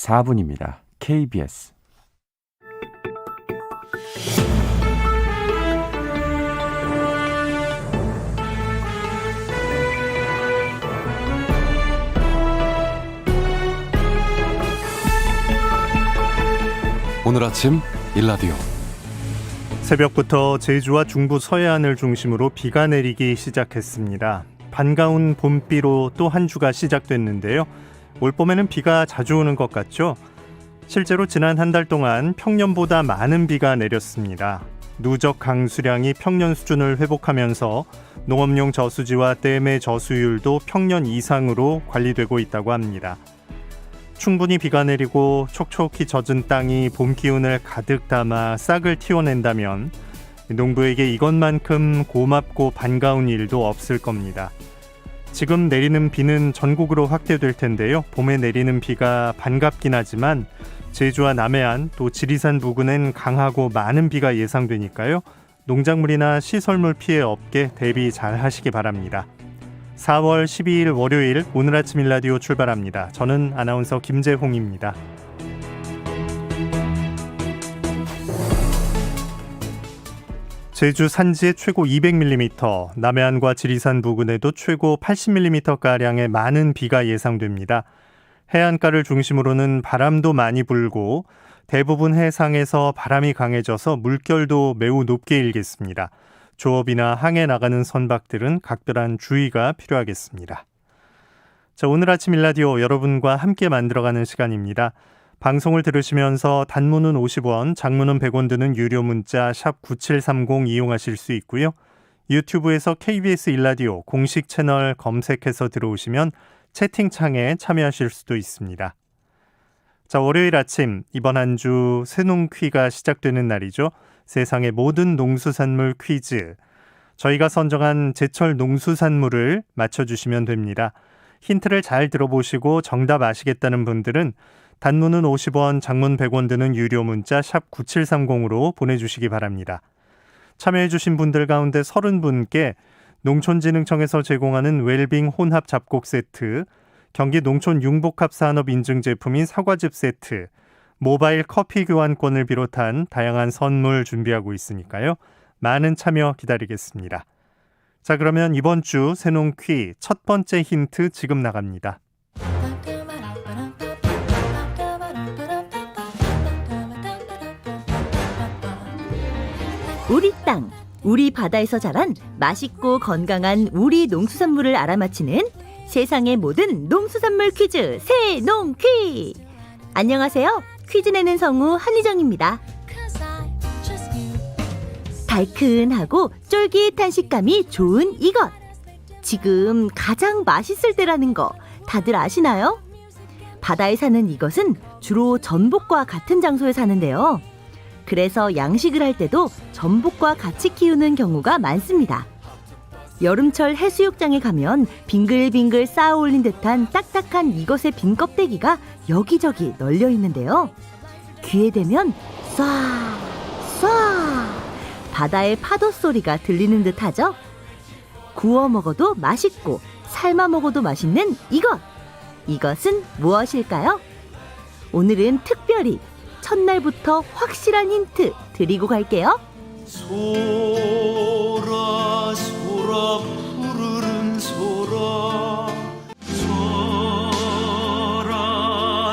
4분입니다. KBS. 오늘 아침 일라디오. 새벽부터 제주와 중부 서해안을 중심으로 비가 내리기 시작했습니다. 반가운 봄비로 또 한 주가 시작됐는데요. 올 봄에는 비가 자주 오는 것 같죠? 실제로 지난 한 달 동안 평년보다 많은 비가 내렸습니다. 누적 강수량이 평년 수준을 회복하면서 농업용 저수지와 댐의 저수율도 평년 이상으로 관리되고 있다고 합니다. 충분히 비가 내리고 촉촉히 젖은 땅이 봄 기운을 가득 담아 싹을 틔워낸다면 농부에게 이것만큼 고맙고 반가운 일도 없을 겁니다. 지금 내리는 비는 전국으로 확대될 텐데요. 봄에 내리는 비가 반갑긴 하지만 제주와 남해안 또 지리산 부근엔 강하고 많은 비가 예상되니까요. 농작물이나 시설물 피해 없게 대비 잘 하시기 바랍니다. 4월 12일 월요일 오늘 아침 일라디오 출발합니다. 저는 아나운서 김재홍입니다. 제주 산지에 최고 200mm, 남해안과 지리산 부근에도 최고 80mm가량의 많은 비가 예상됩니다. 해안가를 중심으로는 바람도 많이 불고 대부분 해상에서 바람이 강해져서 물결도 매우 높게 일겠습니다. 조업이나 항해 나가는 선박들은 각별한 주의가 필요하겠습니다. 자, 오늘 아침 일라디오 여러분과 함께 만들어가는 시간입니다. 방송을 들으시면서 단문은 50원, 장문은 100원 드는 유료 문자 샵 9730 이용하실 수 있고요. 유튜브에서 KBS 일라디오 공식 채널 검색해서 들어오시면 채팅창에 참여하실 수도 있습니다. 자, 월요일 아침 이번 한 주 새농퀴가 시작되는 날이죠. 세상의 모든 농수산물 퀴즈. 저희가 선정한 제철 농수산물을 맞춰주시면 됩니다. 힌트를 잘 들어보시고 정답 아시겠다는 분들은 단문은 50원, 장문 100원 드는 유료 문자 샵 9730으로 보내주시기 바랍니다. 참여해주신 분들 가운데 30분께 농촌진흥청에서 제공하는 웰빙 혼합 잡곡 세트, 경기 농촌 융복합 산업 인증 제품인 사과즙 세트, 모바일 커피 교환권을 비롯한 다양한 선물 준비하고 있으니까요. 많은 참여 기다리겠습니다. 자, 그러면 이번 주 새농퀴 첫 번째 힌트 지금 나갑니다. 우리 땅, 우리 바다에서 자란 맛있고 건강한 우리 농수산물을 알아맞히는 세상의 모든 농수산물 퀴즈 새농퀴. 안녕하세요. 퀴즈 내는 성우 한희정입니다. 달큰하고 쫄깃한 식감이 좋은 이것. 지금 가장 맛있을 때라는 거 다들 아시나요? 바다에 사는 이것은 주로 전복과 같은 장소에 사는데요. 그래서 양식을 할 때도 전복과 같이 키우는 경우가 많습니다. 여름철 해수욕장에 가면 빙글빙글 쌓아 올린 듯한 딱딱한 이것의 빈 껍데기가 여기저기 널려 있는데요. 귀에 대면 쏴 쏴 바다의 파도 소리가 들리는 듯하죠. 구워 먹어도 맛있고 삶아 먹어도 맛있는 이것. 이것은 무엇일까요? 오늘은 특별히 첫날부터 확실한 힌트 드리고 갈게요. 소라 소라 푸르른 소라 소라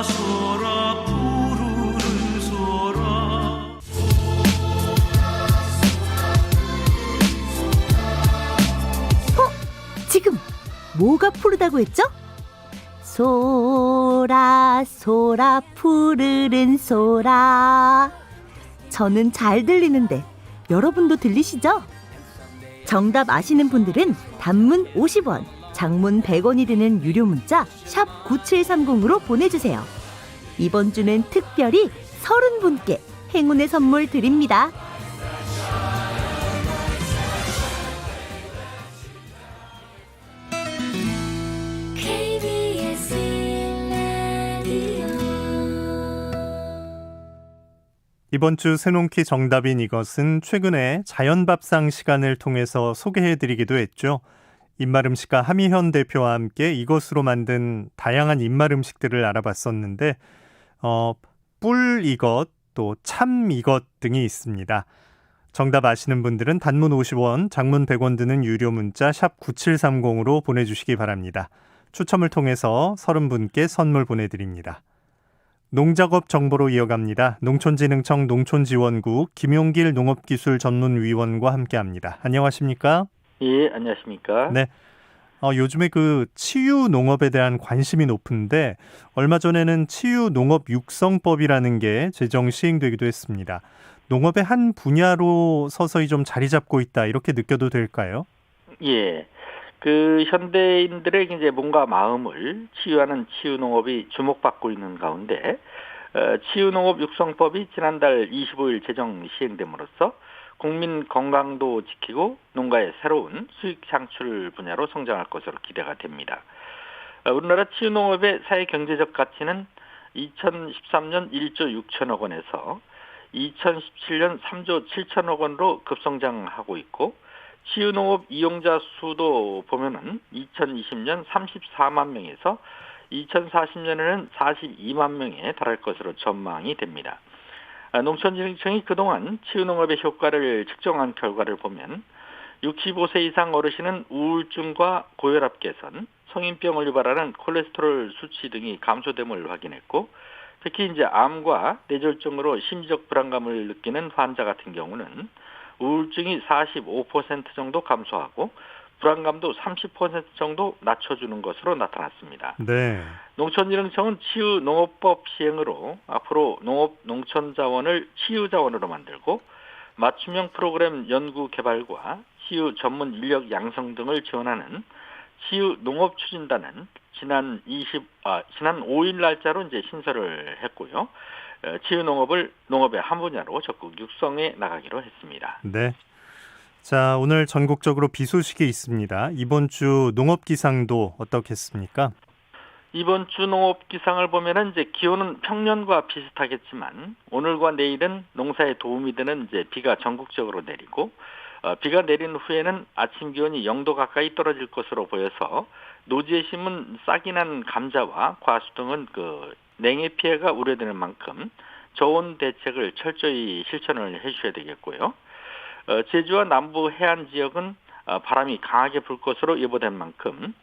소라 푸르른 소라. 지금 뭐가 푸르다고 했죠? 소라 소라 푸르른 소라. 저는 잘 들리는데 여러분도 들리시죠? 정답 아시는 분들은 단문 50원, 장문 100원이 드는 유료 문자 샵 9730으로 보내주세요. 이번 주는 특별히 30분께 행운의 선물 드립니다. 이번 주 새농퀴 정답인 이것은 최근에 자연밥상 시간을 통해서 소개해드리기도 했죠. 입맛음식가 함희현 대표와 함께 이것으로 만든 다양한 입맛음식들을 알아봤었는데 뿔 이것, 또 참 이것 등이 있습니다. 정답 아시는 분들은 단문 50원, 장문 100원 드는 유료 문자 샵 9730으로 보내주시기 바랍니다. 추첨을 통해서 30분께 선물 보내드립니다. 농작업 정보로 이어갑니다. 농촌진흥청 농촌지원국 김용길 농업기술전문위원과 함께합니다. 안녕하십니까? 예, 안녕하십니까? 네. 요즘에 그 치유 농업에 대한 관심이 높은데 얼마 전에는 치유 농업 육성법이라는 게 제정 시행되기도 했습니다. 농업의 한 분야로 서서히 좀 자리 잡고 있다 이렇게 느껴도 될까요? 예. 그 현대인들의 이제 몸과 마음을 치유하는 치유 농업이 주목받고 있는 가운데 치유 농업 육성법이 지난달 25일 제정 시행됨으로써 국민 건강도 지키고 농가의 새로운 수익 창출 분야로 성장할 것으로 기대가 됩니다. 우리나라 치유 농업의 사회 경제적 가치는 2013년 1조 6천억 원에서 2017년 3조 7천억 원으로 급성장하고 있고 치유농업 이용자 수도 보면은 2020년 34만 명에서 2040년에는 42만 명에 달할 것으로 전망이 됩니다. 농촌진흥청이 그동안 치유농업의 효과를 측정한 결과를 보면 65세 이상 어르신은 우울증과 고혈압 개선, 성인병을 유발하는 콜레스테롤 수치 등이 감소됨을 확인했고 특히 이제 암과 뇌졸중으로 심리적 불안감을 느끼는 환자 같은 경우는 우울증이 45% 정도 감소하고 불안감도 30% 정도 낮춰주는 것으로 나타났습니다. 네. 농촌진흥청은 치유농업법 시행으로 앞으로 농업 농촌자원을 치유자원으로 만들고 맞춤형 프로그램 연구 개발과 치유 전문 인력 양성 등을 지원하는 치유농업추진단은 지난 5일 날짜로 이제 신설을 했고요. 치유농업을 농업의 한 분야로 적극 육성해 나가기로 했습니다. 네. 자, 오늘 전국적으로 비 소식이 있습니다. 이번 주 농업 기상도 어떻겠습니까? 이번 주 농업 기상을 보면은 이제 기온은 평년과 비슷하겠지만 오늘과 내일은 농사에 도움이 되는 이제 비가 전국적으로 내리고 비가 내린 후에는 아침 기온이 0도 가까이 떨어질 것으로 보여서 노지에 심은 싹이 난 감자와 과수 등은 그 냉해 피해가 우려되는 만큼 저온 대책을 철저히 실천을 해주셔야 되겠고요. 제주와 남부 해안 지역은 바람이 강하게 불 것으로 예보된 만큼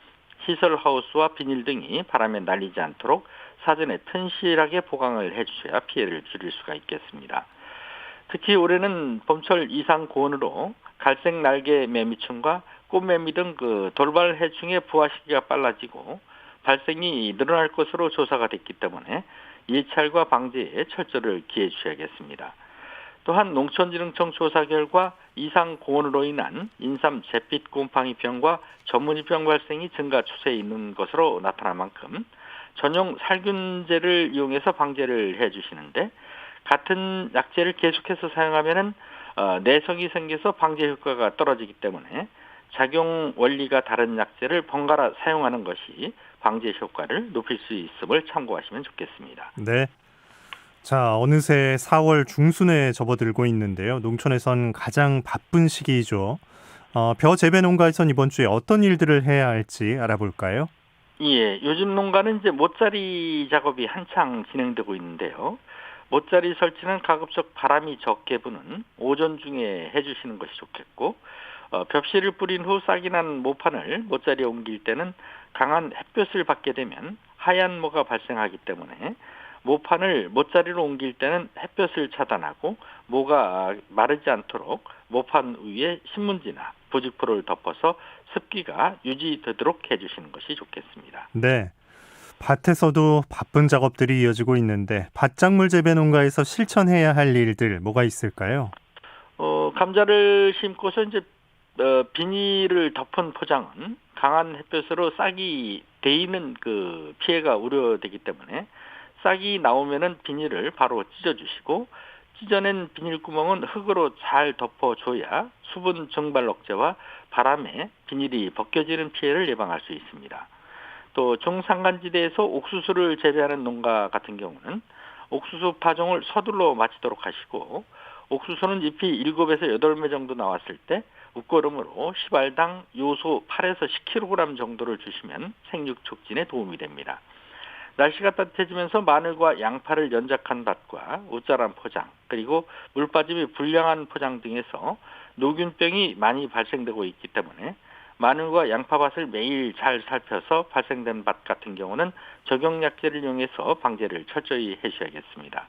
시설 하우스와 비닐 등이 바람에 날리지 않도록 사전에 튼실하게 보강을 해주셔야 피해를 줄일 수가 있겠습니다. 특히 올해는 봄철 이상 고온으로 갈색 날개 매미충과 꽃매미 등 그 돌발 해충의 부화 시기가 빨라지고 발생이 늘어날 것으로 조사가 됐기 때문에 예찰과 방제에 철저를 기해 주셔야겠습니다. 또한 농촌진흥청 조사 결과 이상 고온으로 인한 인삼 잿빛 곰팡이병과 전문이병 발생이 증가 추세에 있는 것으로 나타날 만큼 전용 살균제를 이용해서 방제를 해주시는데 같은 약제를 계속해서 사용하면은 내성이 생겨서 방제 효과가 떨어지기 때문에 작용 원리가 다른 약제를 번갈아 사용하는 것이 방제 효과를 높일 수 있음을 참고하시면 좋겠습니다. 네. 자, 어느새 4월 중순에 접어들고 있는데요. 농촌에선 가장 바쁜 시기이죠. 벼 재배 농가에선 이번 주에 어떤 일들을 해야 할지 알아볼까요? 예, 요즘 농가는 이제 모짜리 작업이 한창 진행되고 있는데요. 모짜리 설치는 가급적 바람이 적게 부는 오전 중에 해주시는 것이 좋겠고 벽실을 뿌린 후 싹이 난 모판을 모짜리에 옮길 때는 강한 햇볕을 받게 되면 하얀 모가 발생하기 때문에 모판을 모짜리로 옮길 때는 햇볕을 차단하고 모가 마르지 않도록 모판 위에 신문지나 부직포를 덮어서 습기가 유지되도록 해주시는 것이 좋겠습니다. 네. 밭에서도 바쁜 작업들이 이어지고 있는데 밭작물 재배 농가에서 실천해야 할 일들 뭐가 있을까요? 감자를 심고서 이제 비닐을 덮은 포장은 강한 햇볕으로 싹이 데이는 그 피해가 우려되기 때문에 싹이 나오면은 비닐을 바로 찢어주시고 찢어낸 비닐 구멍은 흙으로 잘 덮어줘야 수분 증발 억제와 바람에 비닐이 벗겨지는 피해를 예방할 수 있습니다. 또 중산간지대에서 옥수수를 재배하는 농가 같은 경우는 옥수수 파종을 서둘러 마치도록 하시고 옥수수는 잎이 7에서 8매 정도 나왔을 때 웃거름으로 시발당 요소 8에서 10kg 정도를 주시면 생육 촉진에 도움이 됩니다. 날씨가 따뜻해지면서 마늘과 양파를 연작한 밭과 웃자란 포장, 그리고 물빠짐이 불량한 포장 등에서 노균병이 많이 발생되고 있기 때문에 마늘과 양파밭을 매일 잘 살펴서 발생된 밭 같은 경우는 적용약제를 이용해서 방제를 철저히 해주셔야겠습니다.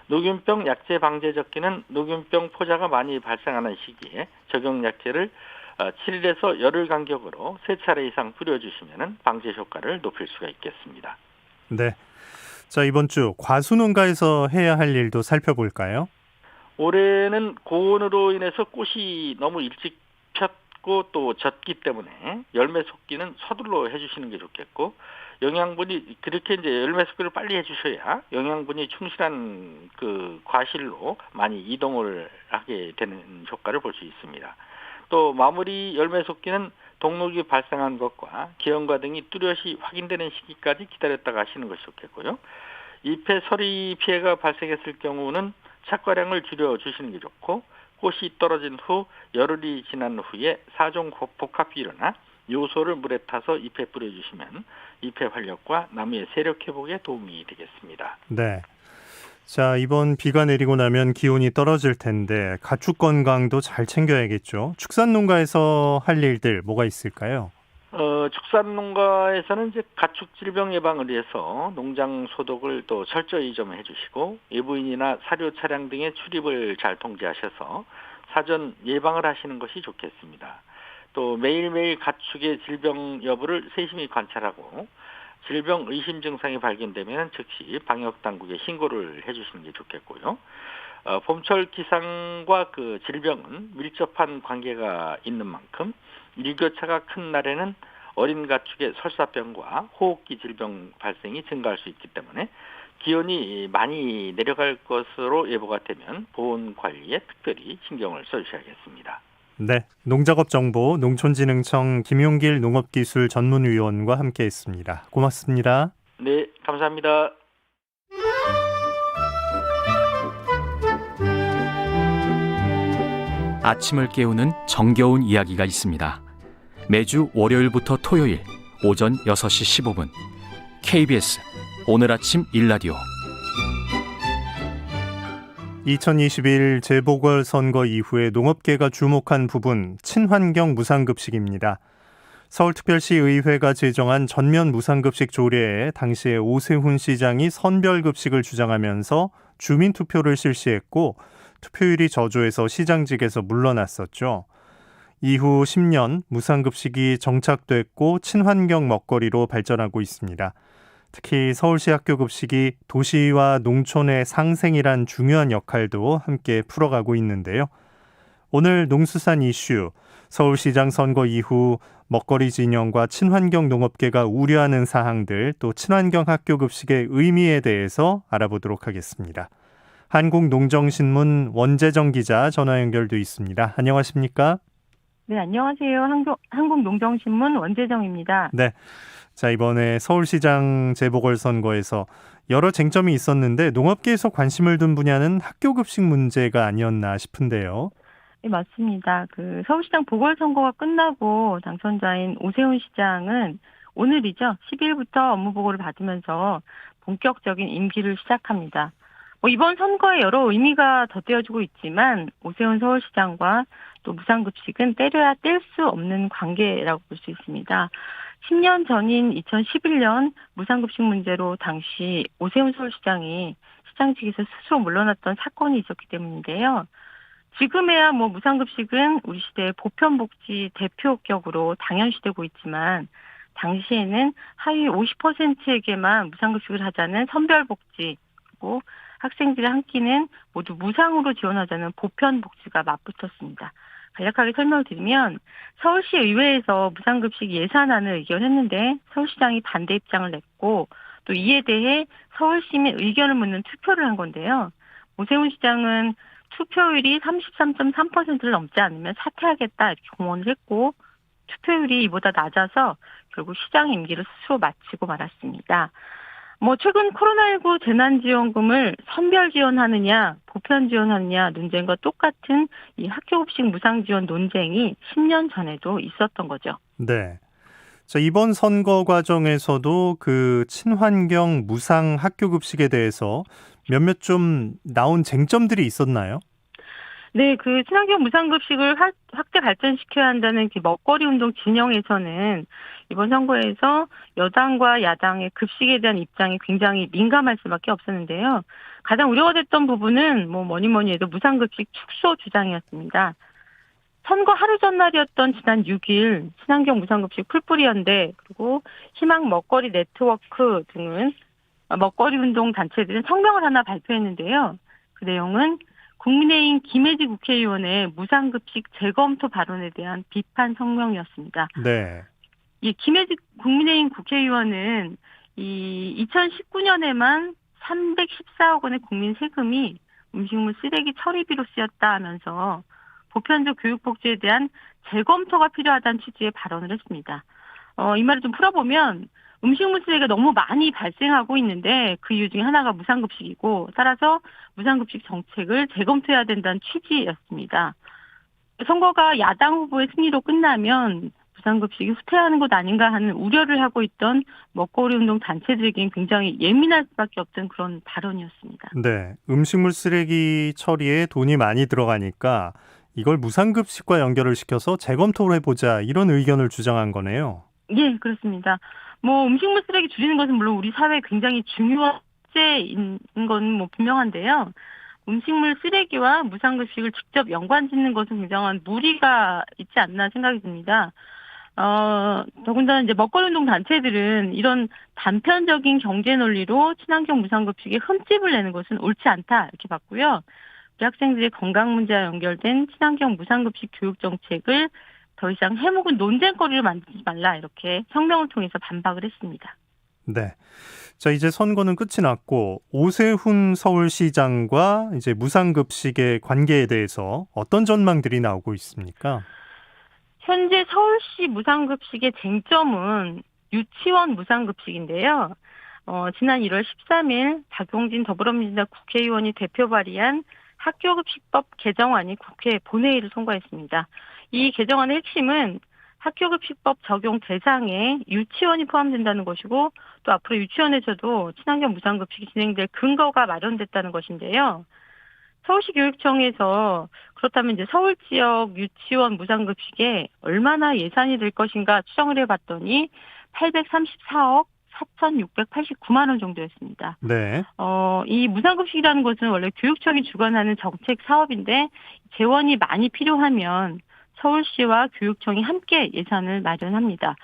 노균병 약제 방제 적기는 노균병 포자가 많이 발생하는 시기에 적용약제를 7일에서 열흘 간격으로 3차례 이상 뿌려주시면 방제 효과를 높일 수가 있겠습니다. 네. 자, 이번 주 과수농가에서 해야 할 일도 살펴볼까요? 올해는 고온으로 인해서 꽃이 너무 일찍 폈고 또 졌기 때문에 열매 속기는 서둘러 해주시는 게 좋겠고, 영양분이 그렇게 이제 열매 속기를 빨리 해주셔야 영양분이 충실한 그 과실로 많이 이동을 하게 되는 효과를 볼 수 있습니다. 또 마무리 열매 속기는 동록이 발생한 것과 기형과 등이 뚜렷이 확인되는 시기까지 기다렸다가 하시는 것이 좋겠고요. 잎에 서리 피해가 발생했을 경우는 착과량을 줄여주시는 게 좋고, 꽃이 떨어진 후 열흘이 지난 후에 4종 복합비료나 요소를 물에 타서 잎에 뿌려주시면 잎의 활력과 나무의 세력 회복에 도움이 되겠습니다. 네. 자, 이번 비가 내리고 나면 기온이 떨어질 텐데 가축 건강도 잘 챙겨야겠죠. 축산농가에서 할 일들 뭐가 있을까요? 축산농가에서는 이제 가축 질병 예방을 위해서 농장 소독을 또 철저히 좀 해주시고, 외부인이나 사료 차량 등의 출입을 잘 통제하셔서 사전 예방을 하시는 것이 좋겠습니다. 또 매일매일 가축의 질병 여부를 세심히 관찰하고 질병 의심 증상이 발견되면 즉시 방역당국에 신고를 해주시는 게 좋겠고요. 봄철 기상과 그 질병은 밀접한 관계가 있는 만큼 일교차가 큰 날에는 어린 가축의 설사병과 호흡기 질병 발생이 증가할 수 있기 때문에 기온이 많이 내려갈 것으로 예보가 되면 보온 관리에 특별히 신경을 써주셔야겠습니다. 네, 농작업 정보 농촌진흥청 김용길 농업기술 전문위원과 함께했습니다. 고맙습니다. 네, 감사합니다. 아침을 깨우는 정겨운 이야기가 있습니다. 매주 월요일부터 토요일 오전 6시 15분 KBS 오늘 아침 일라디오. 2021 재보궐선거 이후에 농업계가 주목한 부분, 친환경 무상급식입니다. 서울특별시 의회가 제정한 전면 무상급식 조례에 당시에 오세훈 시장이 선별급식을 주장하면서 주민투표를 실시했고 투표율이 저조해서 시장직에서 물러났었죠. 이후 10년 무상급식이 정착됐고 친환경 먹거리로 발전하고 있습니다. 특히 서울시 학교 급식이 도시와 농촌의 상생이란 중요한 역할도 함께 풀어가고 있는데요. 오늘 농수산 이슈, 서울시장 선거 이후 먹거리 진영과 친환경 농업계가 우려하는 사항들, 또 친환경 학교 급식의 의미에 대해서 알아보도록 하겠습니다. 한국농정신문 원재정 기자 전화 연결돼 있습니다. 안녕하십니까? 네, 안녕하세요. 한국농정신문 원재정입니다. 네. 자, 이번에 서울시장 재보궐선거에서 여러 쟁점이 있었는데 농업계에서 관심을 둔 분야는 학교급식 문제가 아니었나 싶은데요. 네, 맞습니다. 그 서울시장 보궐선거가 끝나고 당선자인 오세훈 시장은 오늘이죠. 10일부터 업무보고를 받으면서 본격적인 임기를 시작합니다. 이번 선거에 여러 의미가 덧대어지고 있지만 오세훈 서울시장과 또 무상급식은 때려야 뗄 수 없는 관계라고 볼 수 있습니다. 10년 전인 2011년 무상급식 문제로 당시 오세훈 서울시장이 시장직에서 스스로 물러났던 사건이 있었기 때문인데요. 지금에야 무상급식은 우리 시대의 보편복지 대표격으로 당연시되고 있지만 당시에는 하위 50%에게만 무상급식을 하자는 선별복지, 그리고 학생들의 한 끼는 모두 무상으로 지원하자는 보편복지가 맞붙었습니다. 간략하게 설명을 드리면 서울시 의회에서 무상급식 예산안을 의결했는데 서울시장이 반대 입장을 냈고 또 이에 대해 서울시민 의견을 묻는 투표를 한 건데요. 오세훈 시장은 투표율이 33.3%를 넘지 않으면 사퇴하겠다 이렇게 공언을 했고 투표율이 이보다 낮아서 결국 시장 임기를 스스로 마치고 말았습니다. 최근 코로나19 재난지원금을 선별 지원하느냐, 보편 지원하느냐 논쟁과 똑같은 이 학교급식 무상 지원 논쟁이 10년 전에도 있었던 거죠. 네. 자, 이번 선거 과정에서도 그 친환경 무상 학교 급식에 대해서 몇몇 좀 나온 쟁점들이 있었나요? 네, 그 친환경 무상급식을 확대 발전시켜야 한다는 그 먹거리 운동 진영에서는 이번 선거에서 여당과 야당의 급식에 대한 입장이 굉장히 민감할 수밖에 없었는데요. 가장 우려가 됐던 부분은 뭐니 해도 무상급식 축소 주장이었습니다. 선거 하루 전날이었던 지난 6일 친환경 무상급식 풀뿌리연대 그리고 희망 먹거리 네트워크 등은 먹거리 운동 단체들은 성명을 하나 발표했는데요. 그 내용은 국민의힘 김혜지 국회의원의 무상급식 재검토 발언에 대한 비판 성명이었습니다. 네. 이 김혜지 국민의힘 국회의원은 이 2019년에만 314억 원의 국민 세금이 음식물 쓰레기 처리비로 쓰였다 하면서 보편적 교육복지에 대한 재검토가 필요하다는 취지의 발언을 했습니다. 이 말을 좀 풀어보면 음식물 쓰레기가 너무 많이 발생하고 있는데 그 이유 중에 하나가 무상급식이고 따라서 무상급식 정책을 재검토해야 된다는 취지였습니다. 선거가 야당 후보의 승리로 끝나면 무상급식이 후퇴하는 것 아닌가 하는 우려를 하고 있던 먹거리 운동 단체들에겐 굉장히 예민할 수밖에 없던 그런 발언이었습니다. 네. 음식물 쓰레기 처리에 돈이 많이 들어가니까 이걸 무상급식과 연결을 시켜서 재검토를 해보자 이런 의견을 주장한 거네요. 예, 그렇습니다. 음식물 쓰레기 줄이는 것은 물론 우리 사회에 굉장히 중요한 숙제인 건 분명한데요. 음식물 쓰레기와 무상급식을 직접 연관 짓는 것은 굉장한 무리가 있지 않나 생각이 듭니다. 더군다나 이제 먹거리 운동 단체들은 이런 단편적인 경제 논리로 친환경 무상급식에 흠집을 내는 것은 옳지 않다 이렇게 봤고요. 우리 학생들의 건강 문제와 연결된 친환경 무상급식 교육 정책을 더 이상 해묵은 논쟁거리를 만들지 말라 이렇게 성명을 통해서 반박을 했습니다. 네. 자, 이제 선거는 끝이 났고 오세훈 서울시장과 이제 무상급식의 관계에 대해서 어떤 전망들이 나오고 있습니까? 현재 서울시 무상급식의 쟁점은 유치원 무상급식인데요. 지난 1월 13일 박용진 더불어민주당 국회의원이 대표 발의한 학교급식법 개정안이 국회 본회의를 통과했습니다. 이 개정안의 핵심은 학교급식법 적용 대상에 유치원이 포함된다는 것이고 또 앞으로 유치원에서도 친환경 무상급식이 진행될 근거가 마련됐다는 것인데요. 서울시 교육청에서 그렇다면 이제 서울 지역 유치원 무상급식에 얼마나 예산이 될 것인가 추정을 해봤더니 834억 4,689만 원 정도였습니다. 네. 이 무상급식이라는 것은 원래 교육청이 주관하는 정책 사업인데 재원이 많이 필요하면 서울시와 교육청이 함께 예산을 마련합니다.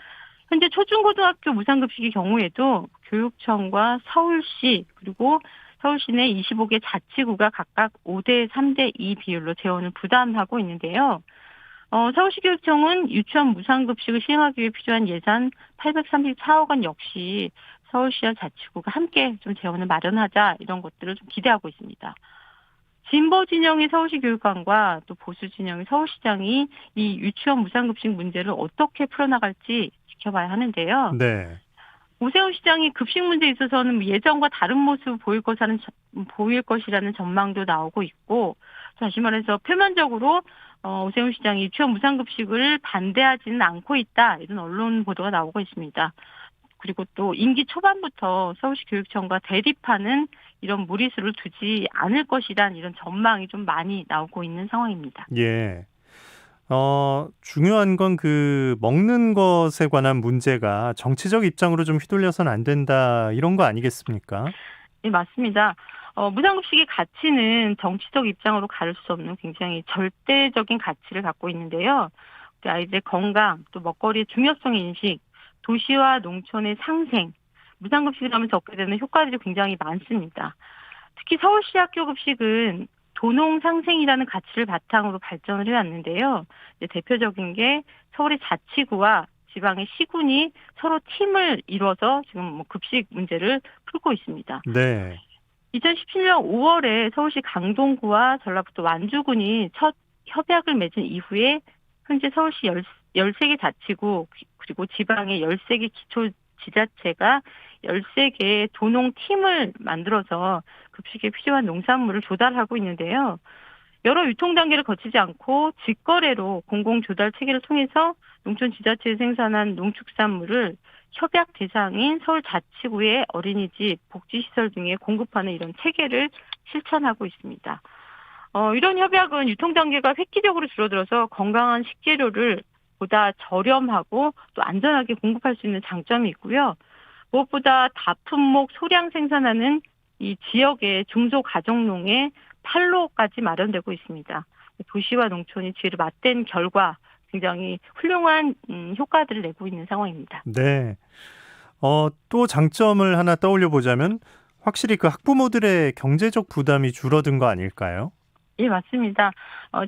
현재 초중고등학교 무상급식의 경우에도 교육청과 서울시 그리고 서울시 내 25개 자치구가 각각 5대 3대 2 비율로 재원을 부담하고 있는데요. 서울시 교육청은 유치원 무상급식을 시행하기 위해 필요한 예산 834억 원 역시 서울시와 자치구가 함께 좀 재원을 마련하자 이런 것들을 좀 기대하고 있습니다. 진보 진영의 서울시 교육감과 또 보수 진영의 서울시장이 이 유치원 무상급식 문제를 어떻게 풀어나갈지 지켜봐야 하는데요. 네. 오세훈 시장이 급식 문제에 있어서는 예전과 다른 모습을 보일 것이라는 전망도 나오고 있고 다시 말해서 표면적으로 오세훈 시장이 유치원 무상급식을 반대하지는 않고 있다 이런 언론 보도가 나오고 있습니다. 그리고 또 임기 초반부터 서울시 교육청과 대립하는 이런 무리수를 두지 않을 것이란 이런 전망이 좀 많이 나오고 있는 상황입니다. 예. 중요한 건 그 먹는 것에 관한 문제가 정치적 입장으로 좀 휘둘려서는 안 된다 이런 거 아니겠습니까? 네, 맞습니다. 무상급식의 가치는 정치적 입장으로 가릴 수 없는 굉장히 절대적인 가치를 갖고 있는데요. 우리 아이들의 건강, 또 먹거리의 중요성의 인식, 도시와 농촌의 상생, 무상급식을 하면서 얻게 되는 효과들이 굉장히 많습니다. 특히 서울시 학교급식은 도농상생이라는 가치를 바탕으로 발전을 해왔는데요. 이제 대표적인 게 서울의 자치구와 지방의 시군이 서로 팀을 이뤄서 지금 급식 문제를 풀고 있습니다. 네. 2017년 5월에 서울시 강동구와 전라북도 완주군이 첫 협약을 맺은 이후에 현재 서울시 13개 자치구 그리고 지방의 13개 기초지자체가 13개의 도농팀을 만들어서 급식에 필요한 농산물을 조달하고 있는데요. 여러 유통 단계를 거치지 않고 직거래로 공공 조달 체계를 통해서 농촌 지자체에 생산한 농축산물을 협약 대상인 서울자치구의 어린이집, 복지시설 등에 공급하는 이런 체계를 실천하고 있습니다. 이런 협약은 유통 단계가 획기적으로 줄어들어서 건강한 식재료를 보다 저렴하고 또 안전하게 공급할 수 있는 장점이 있고요. 무엇보다 다품목 소량 생산하는 이 지역의 중소가정농의 판로까지 마련되고 있습니다. 도시와 농촌이 지혜를 맞댄 결과 굉장히 훌륭한 효과들을 내고 있는 상황입니다. 네. 또 장점을 하나 떠올려 보자면 확실히 그 학부모들의 경제적 부담이 줄어든 거 아닐까요? 예, 맞습니다.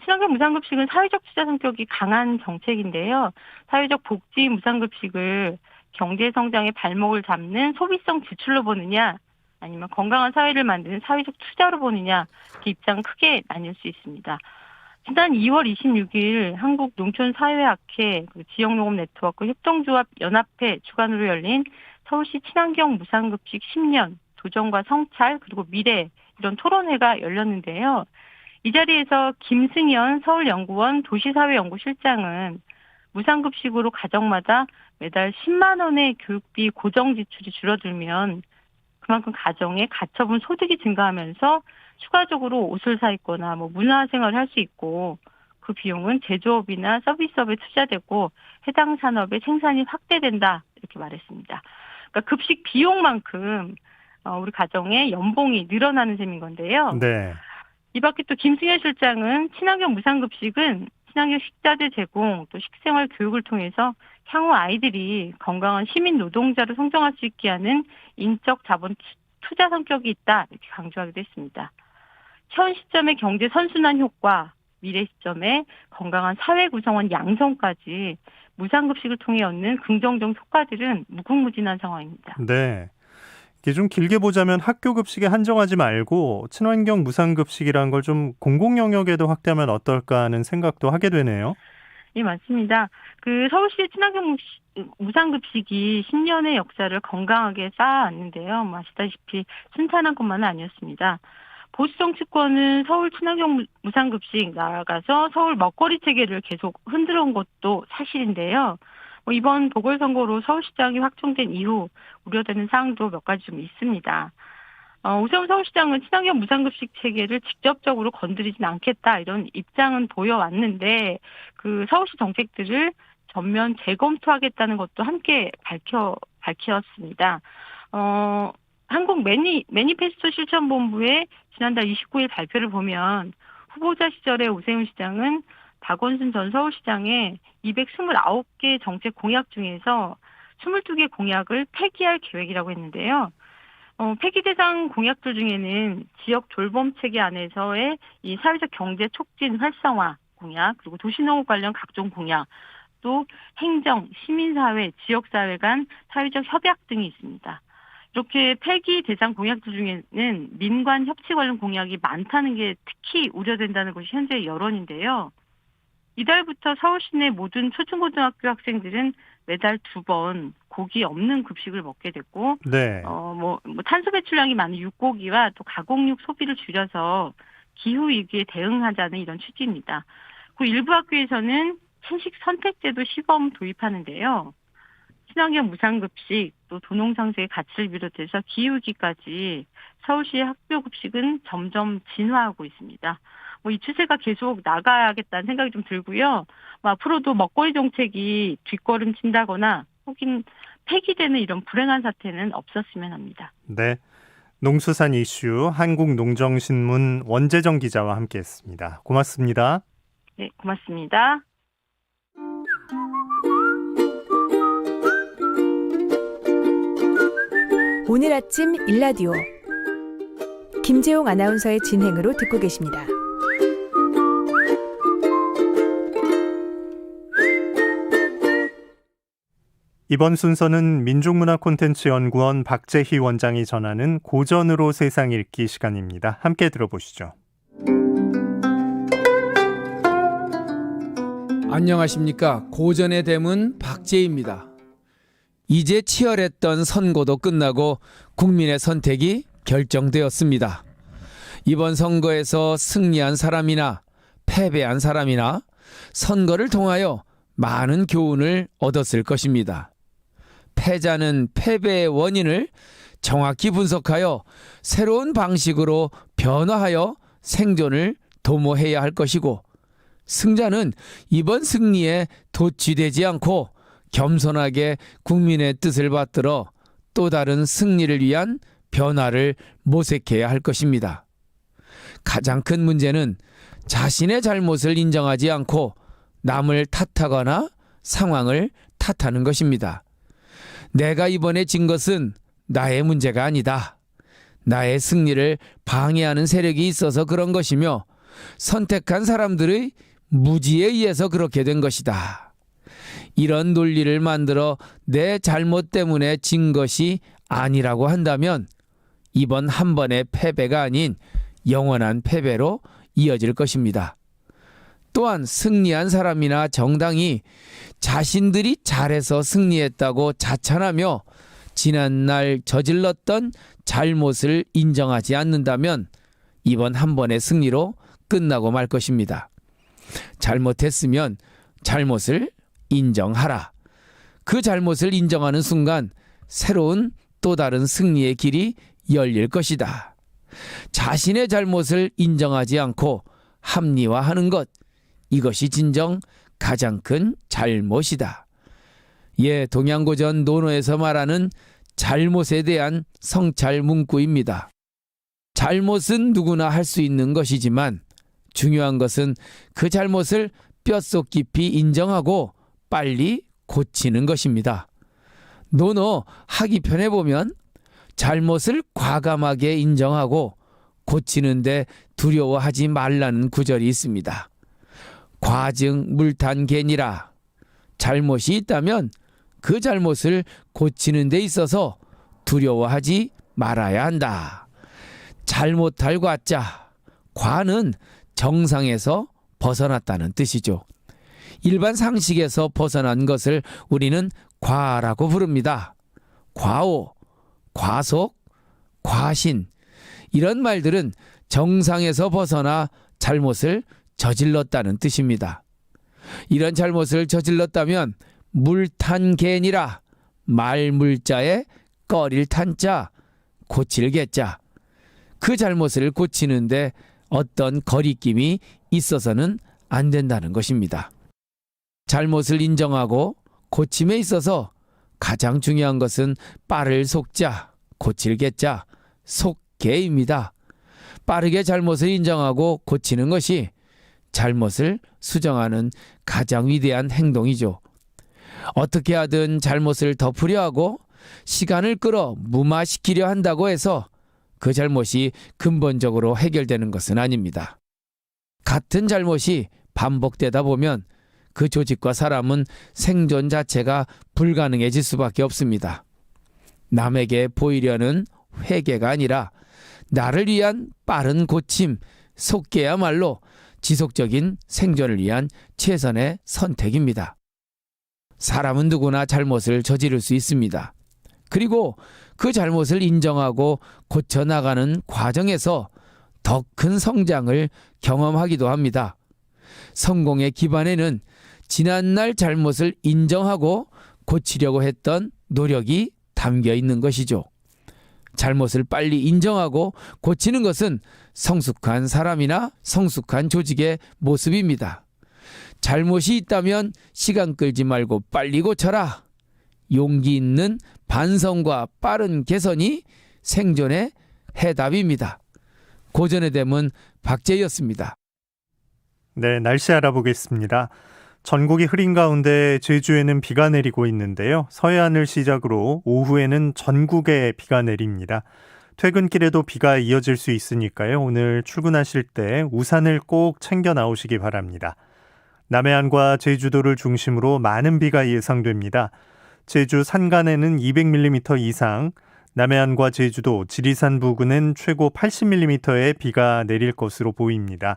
친환경 무상급식은 사회적 투자 성격이 강한 정책인데요. 사회적 복지 무상급식을 경제 성장의 발목을 잡는 소비성 지출로 보느냐, 아니면 건강한 사회를 만드는 사회적 투자로 보느냐, 이렇게 입장은 크게 나뉠 수 있습니다. 지난 2월 26일 한국농촌사회학회 지역농업 네트워크 협동조합 연합회 주관으로 열린 서울시 친환경 무상급식 10년 도전과 성찰 그리고 미래 이런 토론회가 열렸는데요. 이 자리에서 김승현 서울연구원 도시사회연구실장은 무상급식으로 가정마다 매달 10만 원의 교육비 고정 지출이 줄어들면 그만큼 가정의 가처분 소득이 증가하면서 추가적으로 옷을 사 입거나 문화생활을 할 수 있고 그 비용은 제조업이나 서비스업에 투자되고 해당 산업의 생산이 확대된다 이렇게 말했습니다. 그러니까 급식 비용만큼 우리 가정의 연봉이 늘어나는 셈인 건데요. 네. 이 밖에 또 김승현 실장은 친환경 무상급식은 친환경 식자재 제공 또 식생활 교육을 통해서 향후 아이들이 건강한 시민 노동자로 성장할 수 있게 하는 인적 자본 투자 성격이 있다 이렇게 강조하기도 했습니다. 현 시점의 경제 선순환 효과, 미래 시점의 건강한 사회 구성원 양성까지 무상급식을 통해 얻는 긍정적 효과들은 무궁무진한 상황입니다. 네. 이게 좀 길게 보자면 학교 급식에 한정하지 말고 친환경 무상급식이라는 걸 좀 공공 영역에도 확대하면 어떨까 하는 생각도 하게 되네요. 예, 맞습니다. 서울시의 친환경 무상급식이 10년의 역사를 건강하게 쌓아왔는데요. 아시다시피 순탄한 것만은 아니었습니다. 보수 정치권은 서울 친환경 무상급식 나아가서 서울 먹거리 체계를 계속 흔들어 온 것도 사실인데요. 이번 보궐선거로 서울시장이 확정된 이후 우려되는 사항도 몇 가지 좀 있습니다. 오세훈 서울시장은 친환경 무상급식 체계를 직접적으로 건드리진 않겠다 이런 입장은 보여왔는데 서울시 정책들을 전면 재검토하겠다는 것도 함께 밝혔습니다. 한국 매니페스토 실천본부의 지난달 29일 발표를 보면 후보자 시절에 오세훈 시장은 박원순 전 서울시장의 229개 정책 공약 중에서 22개 공약을 폐기할 계획이라고 했는데요. 폐기 대상 공약들 중에는 지역 돌봄 체계 안에서의 이 사회적 경제 촉진 활성화 공약, 그리고 도시농업 관련 각종 공약, 또 행정, 시민사회, 지역사회 간 사회적 협약 등이 있습니다. 이렇게 폐기 대상 공약들 중에는 민관 협치 관련 공약이 많다는 게 특히 우려된다는 것이 현재의 여론인데요. 이달부터 서울 시내 모든 초중고등학교 학생들은 매달 2번 고기 없는 급식을 먹게 됐고, 네. 탄소 배출량이 많은 육고기와 또 가공육 소비를 줄여서 기후 위기에 대응하자는 이런 취지입니다. 그 일부 학교에서는 채식 선택제도 시범 도입하는데요. 친환경 무상급식, 또 도농상수의 가치를 비롯해서 기후위기까지 서울시의 학교 급식은 점점 진화하고 있습니다. 이 추세가 계속 나가야겠다는 생각이 좀 들고요. 앞으로도 먹거리 정책이 뒷걸음 친다거나 혹은 폐기되는 이런 불행한 사태는 없었으면 합니다. 네. 농수산 이슈 한국농정신문 원재정 기자와 함께했습니다. 고맙습니다. 네, 고맙습니다. 오늘 아침 일라디오 김재용 아나운서의 진행으로 듣고 계십니다. 이번 순서는 민족문화콘텐츠연구원 박재희 원장이 전하는 고전으로 세상 읽기 시간입니다. 함께 들어보시죠. 안녕하십니까. 고전의 대문 박재희입니다. 이제 치열했던 선거도 끝나고 국민의 선택이 결정되었습니다. 이번 선거에서 승리한 사람이나 패배한 사람이나 선거를 통하여 많은 교훈을 얻었을 것입니다. 패자는 패배의 원인을 정확히 분석하여 새로운 방식으로 변화하여 생존을 도모해야 할 것이고, 승자는 이번 승리에 도취되지 않고 겸손하게 국민의 뜻을 받들어 또 다른 승리를 위한 변화를 모색해야 할 것입니다. 가장 큰 문제는 자신의 잘못을 인정하지 않고 남을 탓하거나 상황을 탓하는 것입니다. 내가 이번에 진 것은 나의 문제가 아니다. 나의 승리를 방해하는 세력이 있어서 그런 것이며 선택한 사람들의 무지에 의해서 그렇게 된 것이다. 이런 논리를 만들어 내 잘못 때문에 진 것이 아니라고 한다면 이번 한 번의 패배가 아닌 영원한 패배로 이어질 것입니다. 또한 승리한 사람이나 정당이 자신들이 잘해서 승리했다고 자찬하며 지난날 저질렀던 잘못을 인정하지 않는다면 이번 한 번의 승리로 끝나고 말 것입니다. 잘못했으면 잘못을 인정하라. 그 잘못을 인정하는 순간 새로운 또 다른 승리의 길이 열릴 것이다. 자신의 잘못을 인정하지 않고 합리화하는 것, 이것이 진정 가장 큰 잘못이다. 동양고전 논어에서 말하는 잘못에 대한 성찰 문구입니다. 잘못은 누구나 할 수 있는 것이지만 중요한 것은 그 잘못을 뼛속 깊이 인정하고 빨리 고치는 것입니다. 논어 하기편에 보면 잘못을 과감하게 인정하고 고치는데 두려워하지 말라는 구절이 있습니다. 과증 물탄개니라. 잘못이 있다면 그 잘못을 고치는 데 있어서 두려워하지 말아야 한다. 잘못할 과자, 과는 정상에서 벗어났다는 뜻이죠. 일반 상식에서 벗어난 것을 우리는 과라고 부릅니다. 과오, 과속, 과신, 이런 말들은 정상에서 벗어나 잘못을 저질렀다는 뜻입니다. 이런 잘못을 저질렀다면 물탄개니라. 말물자에 꺼릴 탄자, 고칠 개자. 그 잘못을 고치는데 어떤 거리낌이 있어서는 안 된다는 것입니다. 잘못을 인정하고 고침에 있어서 가장 중요한 것은 빠를 속자, 고칠 개자, 속개입니다. 빠르게 잘못을 인정하고 고치는 것이 잘못을 수정하는 가장 위대한 행동이죠. 어떻게 하든 잘못을 덮으려 하고 시간을 끌어 무마시키려 한다고 해서 그 잘못이 근본적으로 해결되는 것은 아닙니다. 같은 잘못이 반복되다 보면 그 조직과 사람은 생존 자체가 불가능해질 수밖에 없습니다. 남에게 보이려는 회개가 아니라 나를 위한 빠른 고침, 속개야말로 지속적인 생존을 위한 최선의 선택입니다. 사람은 누구나 잘못을 저지를 수 있습니다. 그리고 그 잘못을 인정하고 고쳐나가는 과정에서 더 큰 성장을 경험하기도 합니다. 성공의 기반에는 지난날 잘못을 인정하고 고치려고 했던 노력이 담겨 있는 것이죠. 잘못을 빨리 인정하고 고치는 것은 성숙한 사람이나 성숙한 조직의 모습입니다. 잘못이 있다면 시간 끌지 말고 빨리 고쳐라. 용기 있는 반성과 빠른 개선이 생존의 해답입니다. 고전의 댐은 박재희였습니다. 네, 날씨 알아보겠습니다. 전국이 흐린 가운데 제주에는 비가 내리고 있는데요. 서해안을 시작으로 오후에는 전국에 비가 내립니다. 퇴근길에도 비가 이어질 수 있으니까요. 오늘 출근하실 때 우산을 꼭 챙겨 나오시기 바랍니다. 남해안과 제주도를 중심으로 많은 비가 예상됩니다. 제주 산간에는 200mm 이상, 남해안과 제주도, 지리산 부근은 최고 80mm의 비가 내릴 것으로 보입니다.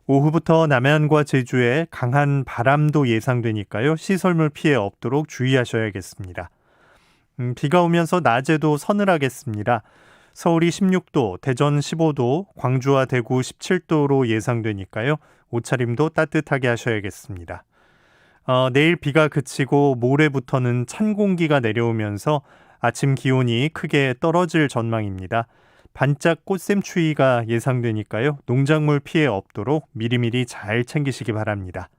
오후부터 남해안과 제주에 강한 바람도 예상되니까요. 시설물 피해 없도록 주의하셔야겠습니다. 비가 오면서 낮에도 서늘하겠습니다. 서울이 16도, 대전 15도, 광주와 대구 17도로 예상되니까요. 옷차림도 따뜻하게 하셔야겠습니다. 내일 비가 그치고 모레부터는 찬 공기가 내려오면서 아침 기온이 크게 떨어질 전망입니다. 반짝 꽃샘추위가 예상되니까요. 농작물 피해 없도록 미리미리 잘 챙기시기 바랍니다.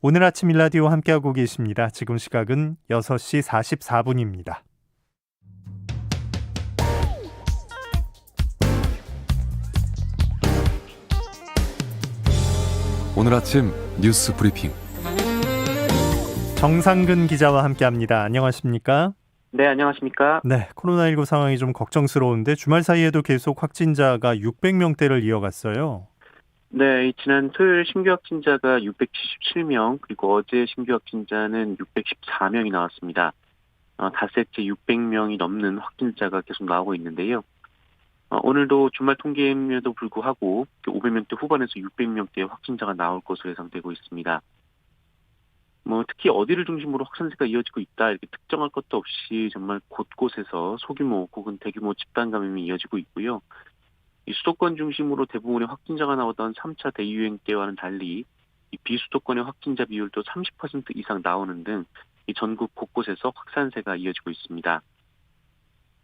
오늘 아침 일라디오 함께하고 계십니다. 지금 시각은 6시 44분입니다. 오늘 아침 뉴스 브리핑 정상근 기자와 함께합니다. 안녕하십니까? 네, 안녕하십니까? 네, 코로나19 상황이 좀 걱정스러운데 주말 사이에도 계속 확진자가 600명대를 이어갔어요. 네, 지난 토요일 신규 확진자가 677명, 그리고 어제 신규 확진자는 614명이 나왔습니다. 닷새째 600명이 넘는 확진자가 계속 나오고 있는데요. 오늘도 주말 통계임에도 불구하고 500명대 후반에서 600명대의 확진자가 나올 것으로 예상되고 있습니다. 특히 어디를 중심으로 확산세가 이어지고 있다, 이렇게 특정할 것도 없이 정말 곳곳에서 소규모 혹은 대규모 집단 감염이 이어지고 있고요. 이 수도권 중심으로 대부분의 확진자가 나오던 3차 대유행 때와는 달리 이 비수도권의 확진자 비율도 30% 이상 나오는 등 이 전국 곳곳에서 확산세가 이어지고 있습니다.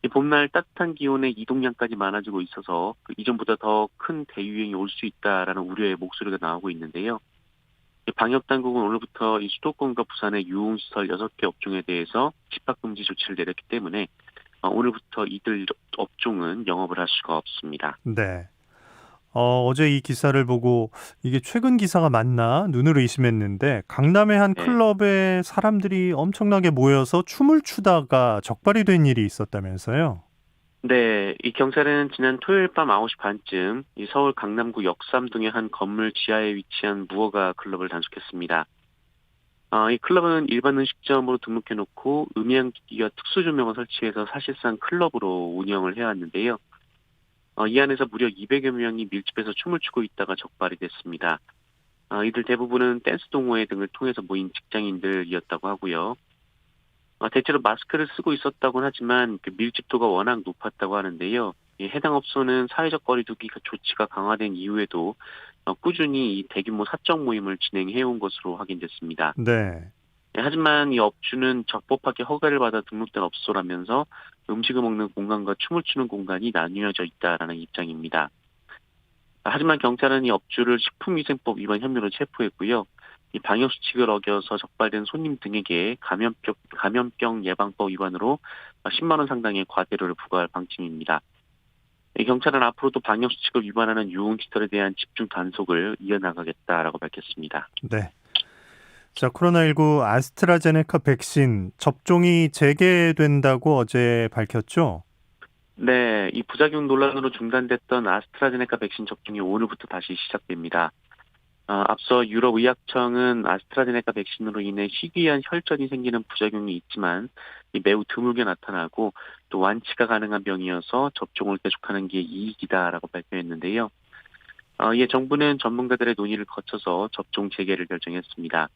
이 봄날 따뜻한 기온의 이동량까지 많아지고 있어서 이전보다 더 큰 대유행이 올 수 있다라는 우려의 목소리가 나오고 있는데요. 방역당국은 오늘부터 이 수도권과 부산의 유흥시설 6개 업종에 대해서 집합금지 조치를 내렸기 때문에 오늘부터 이들 업종은 영업을 할 수가 없습니다. 네. 어제 이 기사를 보고 이게 최근 기사가 맞나 눈을 의심했는데 강남의 한 클럽에 사람들이 엄청나게 모여서 춤을 추다가 적발이 된 일이 있었다면서요? 네, 이 경찰은 지난 토요일 밤 9시 반쯤 이 서울 강남구 역삼동의 한 건물 지하에 위치한 무허가 클럽을 단속했습니다. 이 클럽은 일반 음식점으로 등록해놓고 음향기기와 특수조명을 설치해서 사실상 클럽으로 운영을 해왔는데요. 이 안에서 무려 200여 명이 밀집해서 춤을 추고 있다가 적발이 됐습니다. 이들 대부분은 댄스 동호회 등을 통해서 모인 직장인들이었다고 하고요. 대체로 마스크를 쓰고 있었다고는 하지만 밀집도가 워낙 높았다고 하는데요. 해당 업소는 사회적 거리두기 조치가 강화된 이후에도 꾸준히 이 대규모 사적 모임을 진행해온 것으로 확인됐습니다. 네. 하지만 이 업주는 적법하게 허가를 받아 등록된 업소라면서 음식을 먹는 공간과 춤을 추는 공간이 나뉘어져 있다라는 입장입니다. 하지만 경찰은 이 업주를 식품위생법 위반 혐의로 체포했고요. 이 방역수칙을 어겨서 적발된 손님 등에게 감염병 예방법 위반으로 10만 원 상당의 과태료를 부과할 방침입니다. 경찰은 앞으로도 방역수칙을 위반하는 유흥시설에 대한 집중 단속을 이어나가겠다라고 밝혔습니다. 네. 자, 코로나19 아스트라제네카 백신 접종이 재개된다고 어제 밝혔죠? 네, 이 부작용 논란으로 중단됐던 아스트라제네카 백신 접종이 오늘부터 다시 시작됩니다. 앞서 유럽의학청은 아스트라제네카 백신으로 인해 희귀한 혈전이 생기는 부작용이 있지만 매우 드물게 나타나고 또 완치가 가능한 병이어서 접종을 계속하는 게 이익이다라고 발표했는데요. 이에 정부는 전문가들의 논의를 거쳐서 접종 재개를 결정했습니다.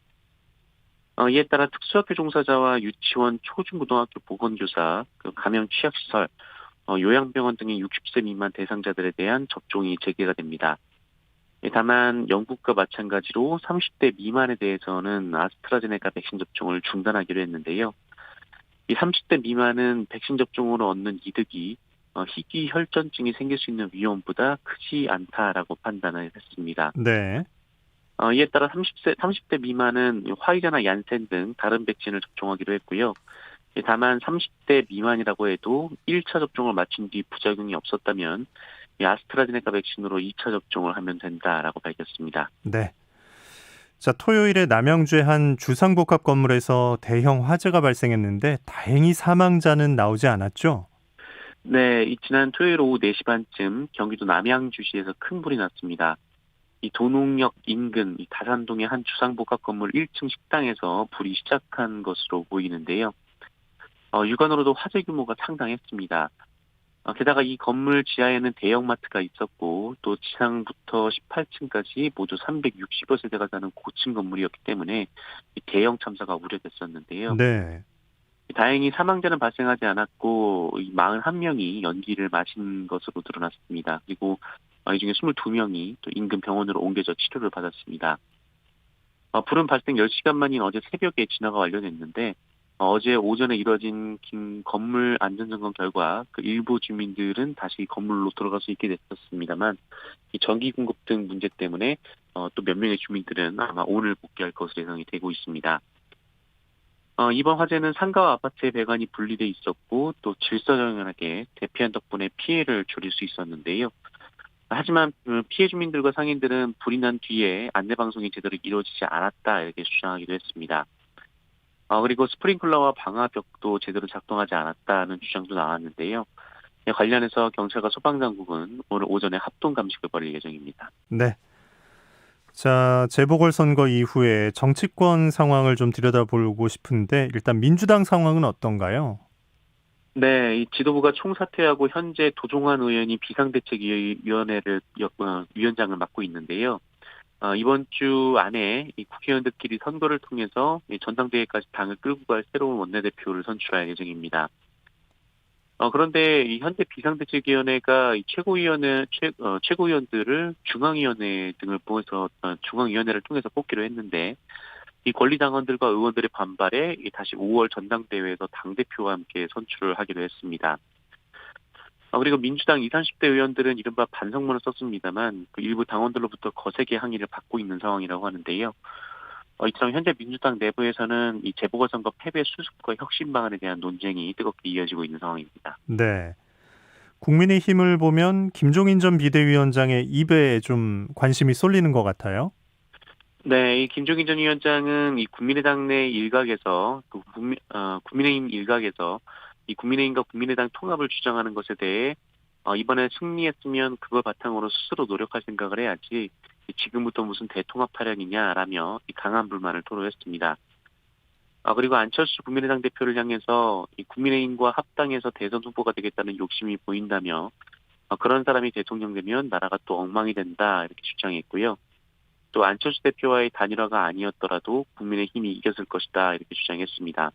이에 따라 특수학교 종사자와 유치원, 초중고등학교 보건교사, 감염 취약시설, 요양병원 등의 60세 미만 대상자들에 대한 접종이 재개가 됩니다. 다만 영국과 마찬가지로 30대 미만에 대해서는 아스트라제네카 백신 접종을 중단하기로 했는데요. 이 30대 미만은 백신 접종으로 얻는 이득이 희귀 혈전증이 생길 수 있는 위험보다 크지 않다라고 판단을 했습니다. 네. 이에 따라 30대 미만은 화이자나 얀센 등 다른 백신을 접종하기로 했고요. 다만 30대 미만이라고 해도 1차 접종을 마친 뒤 부작용이 없었다면 아스트라제네카 백신으로 2차 접종을 하면 된다라고 밝혔습니다. 네. 자, 토요일에 남양주의 한 주상복합 건물에서 대형 화재가 발생했는데 다행히 사망자는 나오지 않았죠? 네, 지난 토요일 오후 4시 반쯤 경기도 남양주시에서 큰 불이 났습니다. 이 도농역 인근 이 다산동의 한 주상복합 건물 1층 식당에서 불이 시작한 것으로 보이는데요. 육안으로도 화재 규모가 상당했습니다. 게다가 이 건물 지하에는 대형마트가 있었고 또 지상부터 18층까지 모두 360여 세대가 사는 고층 건물이었기 때문에 이 대형 참사가 우려됐었는데요. 네. 다행히 사망자는 발생하지 않았고 41명이 연기를 마신 것으로 드러났습니다. 그리고 이 중에 22명이 또 인근 병원으로 옮겨져 치료를 받았습니다. 불은 발생 10시간 만인 어제 새벽에 진화가 완료됐는데 어제 오전에 이뤄진 건물 안전점검 결과 그 일부 주민들은 다시 건물로 들어갈 수 있게 됐었습니다만 이 전기 공급 등 문제 때문에 또 몇 명의 주민들은 아마 오늘 복귀할 것으로 예상이 되고 있습니다. 이번 화재는 상가와 아파트의 배관이 분리돼 있었고 또 질서정연하게 대피한 덕분에 피해를 줄일 수 있었는데요. 하지만 피해 주민들과 상인들은 불이 난 뒤에 안내방송이 제대로 이루어지지 않았다 이렇게 주장하기도 했습니다. 그리고 스프링클러와 방화벽도 제대로 작동하지 않았다는 주장도 나왔는데요. 관련해서 경찰과 소방당국은 오늘 오전에 합동 감식을 벌일 예정입니다. 네. 자, 재보궐선거 이후에 정치권 상황을 좀 들여다보고 싶은데 일단 민주당 상황은 어떤가요? 네, 이 지도부가 총사퇴하고 현재 도종환 의원이 비상대책위원회를 위원장을 맡고 있는데요. 이번 주 안에 이 국회의원들끼리 선거를 통해서 이 전당대회까지 당을 끌고 갈 새로운 원내대표를 선출할 예정입니다. 그런데 이 현재 비상대책위원회가 이 최고위원들을 중앙위원회 등을 통해서 중앙위원회를 통해서 뽑기로 했는데 이 권리당원들과 의원들의 반발에 다시 5월 전당대회에서 당대표와 함께 선출을 하기로 했습니다. 그리고 민주당 20, 30대 의원들은 이른바 반성문을 썼습니다만 그 일부 당원들로부터 거세게 항의를 받고 있는 상황이라고 하는데요. 이처럼 현재 민주당 내부에서는 이 재보궐선거 패배 수습과 혁신 방안에 대한 논쟁이 뜨겁게 이어지고 있는 상황입니다. 네. 국민의힘을 보면 김종인 전 비대위원장의 입에 좀 관심이 쏠리는 것 같아요. 네, 이 김종인 전 위원장은 이 국민의당 내 일각에서 국민의힘 일각에서 이 국민의힘과 국민의당 통합을 주장하는 것에 대해 이번에 승리했으면 그걸 바탕으로 스스로 노력할 생각을 해야지 지금부터 무슨 대통합 타령이냐라며 이 강한 불만을 토로했습니다. 그리고 안철수 국민의당 대표를 향해서 이 국민의힘과 합당해서 대선 후보가 되겠다는 욕심이 보인다며 그런 사람이 대통령 되면 나라가 또 엉망이 된다 이렇게 주장했고요. 또 안철수 대표와의 단일화가 아니었더라도 국민의힘이 이겼을 것이다 이렇게 주장했습니다.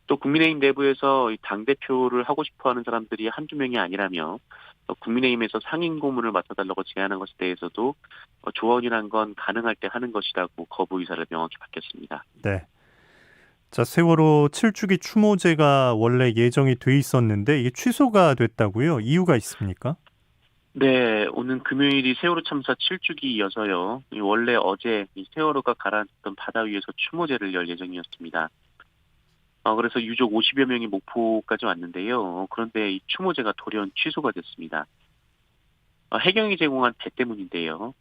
또 국민의힘 내부에서 당대표를 하고 싶어하는 사람들이 한두 명이 아니라며 국민의힘에서 상임 고문을 맡아달라고 제안한 것에 대해서도 조언이란 건 가능할 때 하는 것이라고 거부 의사를 명확히 밝혔습니다. 네. 자, 세월호 7주기 추모제가 원래 예정이 돼 있었는데 이게 취소가 됐다고요? 이유가 있습니까? 네, 오는 금요일이 세월호 참사 7주기여서요. 원래 어제 이 세월호가 가라앉았던 바다 위에서 추모제를 열 예정이었습니다. 그래서 유족 50여 명이 목포까지 왔는데요. 그런데 이 추모제가 돌연 취소가 됐습니다. 해경이 제공한 배 때문인데요.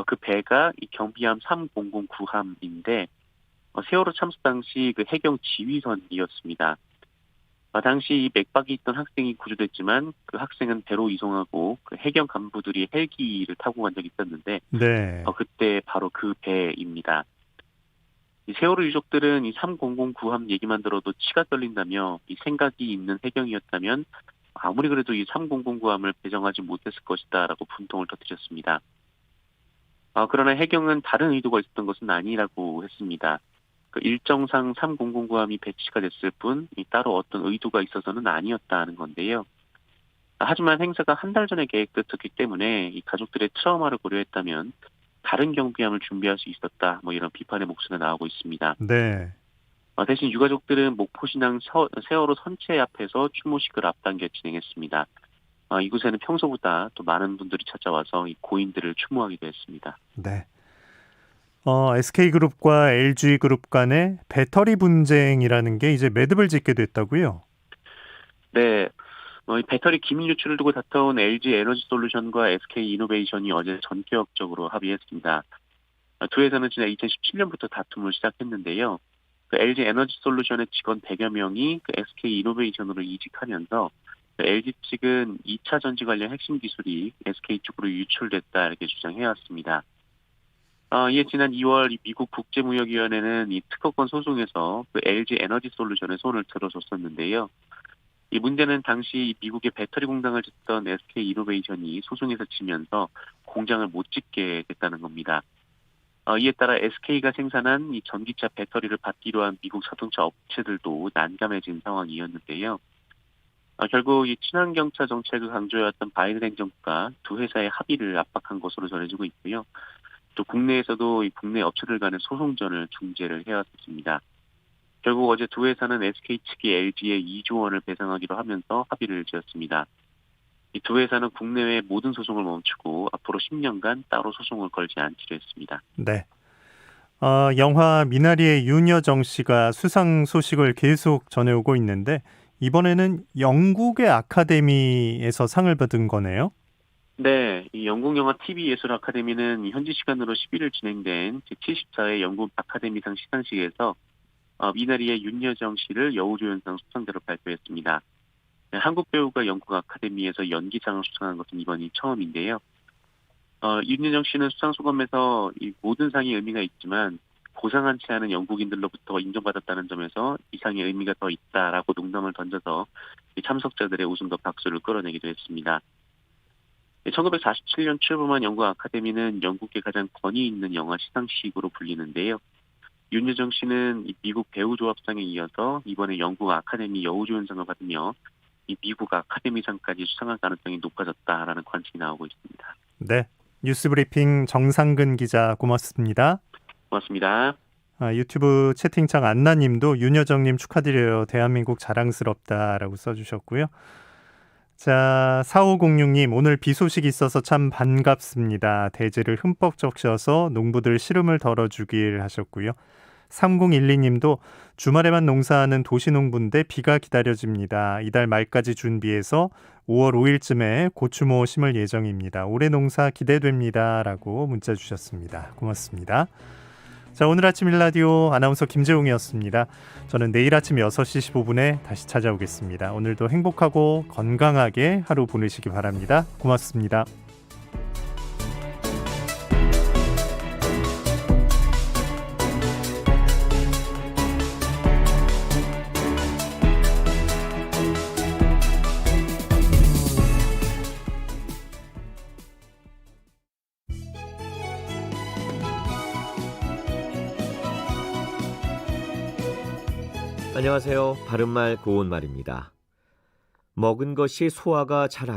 그 배가 이 경비함 3009함인데 세월호 참사 당시 그 해경 지휘선이었습니다. 당시 이 맥박이 있던 학생이 구조됐지만 그 학생은 배로 이송하고 그 해경 간부들이 헬기를 타고 간 적이 있었는데 네. 그때 바로 그 배입니다. 이 세월호 유족들은 이 3009함 얘기만 들어도 치가 떨린다며 이 생각이 있는 해경이었다면 아무리 그래도 이 3009함을 배정하지 못했을 것이다라고 분통을 터뜨렸습니다. 그러나 해경은 다른 의도가 있었던 것은 아니라고 했습니다. 그 일정상 3009함이 배치가 됐을 뿐 따로 어떤 의도가 있어서는 아니었다는 건데요. 하지만 행사가 한 달 전에 계획됐었기 때문에 이 가족들의 트라우마를 고려했다면 다른 경비함을 준비할 수 있었다. 이런 비판의 목소리가 나오고 있습니다. 네. 대신 유가족들은 목포신항 세월호 선체 앞에서 추모식을 앞당겨 진행했습니다. 이곳에는 평소보다 또 많은 분들이 찾아와서 이 고인들을 추모하기도 했습니다. 네. SK그룹과 LG그룹 간의 배터리 분쟁이라는 게 이제 매듭을 짓게 됐다고요? 네. 이 배터리 기밀 유출을 두고 다퉈온 LG 에너지솔루션과 SK이노베이션이 어제 전격적으로 합의했습니다. 두 회사는 지난 2017년부터 다툼을 시작했는데요. 그 LG 에너지솔루션의 직원 100여 명이 그 SK이노베이션으로 이직하면서 그 LG 측은 2차 전지 관련 핵심 기술이 SK 쪽으로 유출됐다 이렇게 주장해왔습니다. 이에 지난 2월 미국 국제무역위원회는 이 특허권 소송에서 그 LG 에너지솔루션의 손을 들어줬었는데요. 이 문제는 당시 미국의 배터리 공장을 짓던 SK이노베이션이 소송에서 지면서 공장을 못 짓게 됐다는 겁니다. 이에 따라 SK가 생산한 이 전기차 배터리를 받기로 한 미국 자동차 업체들도 난감해진 상황이었는데요. 결국 이 친환경차 정책을 강조해왔던 바이든 행정부가 두 회사의 합의를 압박한 것으로 전해지고 있고요. 또 국내에서도 이 국내 업체들 간의 소송전을 중재를 해왔습니다. 결국 어제 두 회사는 SK 측이 LG에 2조 원을 배상하기로 하면서 합의를 지었습니다. 이 두 회사는 국내외 모든 소송을 멈추고 앞으로 10년간 따로 소송을 걸지 않기로 했습니다. 네. 영화 미나리의 윤여정 씨가 수상 소식을 계속 전해오고 있는데 이번에는 영국의 아카데미에서 상을 받은 거네요. 네, 이 영국 영화 TV 예술 아카데미는 현지 시간으로 11일 진행된 제74회 영국 아카데미상 시상식에서 미나리의 윤여정 씨를 여우조연상 수상자로 발표했습니다. 네, 한국 배우가 영국 아카데미에서 연기상을 수상한 것은 이번이 처음인데요. 윤여정 씨는 수상 소감에서 이 모든 상이 의미가 있지만 고상한치 않은 영국인들로부터 인정받았다는 점에서 이 상의 의미가 더 있다라고 농담을 던져서 이 참석자들의 웃음과 박수를 끌어내기도 했습니다. 1947년 출범한 영국 아카데미는 영국의 가장 권위 있는 영화 시상식으로 불리는데요. 윤여정 씨는 이 미국 배우조합상에 이어서 이번에 영국 아카데미 여우조연상을 받으며 이 미국 아카데미상까지 수상할 가능성이 높아졌다라는 관측이 나오고 있습니다. 네, 뉴스브리핑 정상근 기자 고맙습니다. 고맙습니다. 유튜브 채팅창 안나님도 윤여정님 축하드려요. 대한민국 자랑스럽다라고 써주셨고요. 자, 4506님 오늘 비 소식 있어서 참 반갑습니다. 대지를 흠뻑 적셔서 농부들 시름을 덜어주길 하셨고요. 3012님도 주말에만 농사하는 도시농부인데 비가 기다려집니다. 이달 말까지 준비해서 5월 5일쯤에 고추모 심을 예정입니다. 올해 농사 기대됩니다. 라고 문자 주셨습니다. 고맙습니다. 자, 오늘 아침 일라디오 아나운서 김재웅이었습니다. 저는 내일 아침 6시 15분에 다시 찾아오겠습니다. 오늘도 행복하고 건강하게 하루 보내시기 바랍니다. 고맙습니다. 안녕하세요. 바른말 고운말입니다. 먹은 것이 소화가 잘